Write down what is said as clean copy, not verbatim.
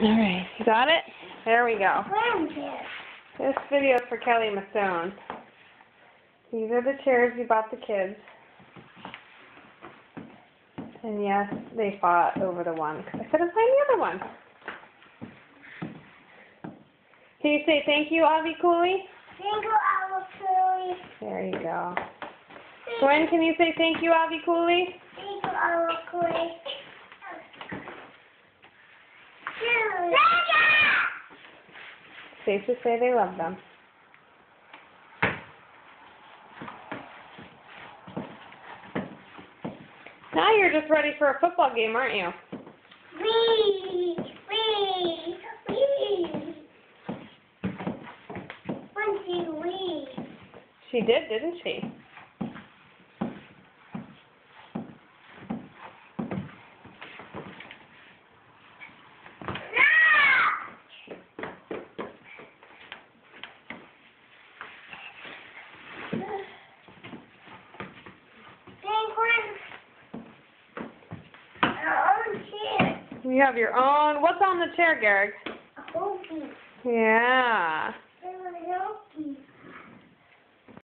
Alright, you got it? There we go. Grandkids. This video is for Kelly Masone. These are the chairs you bought the kids. And yes, they fought over the one, because I couldn't find the other one. Can you say thank you, Avi Cooley? Thank you, Avi Cooley. There you go. Gwen, can you say thank you, Avi Cooley? Thank you, Avi Cooley. Safe to say they love them. Now you're just ready for a football game, aren't you? Wee! When she wee. She did, didn't she? You have your own. What's on the chair, Garrick? A whole piece. Yeah.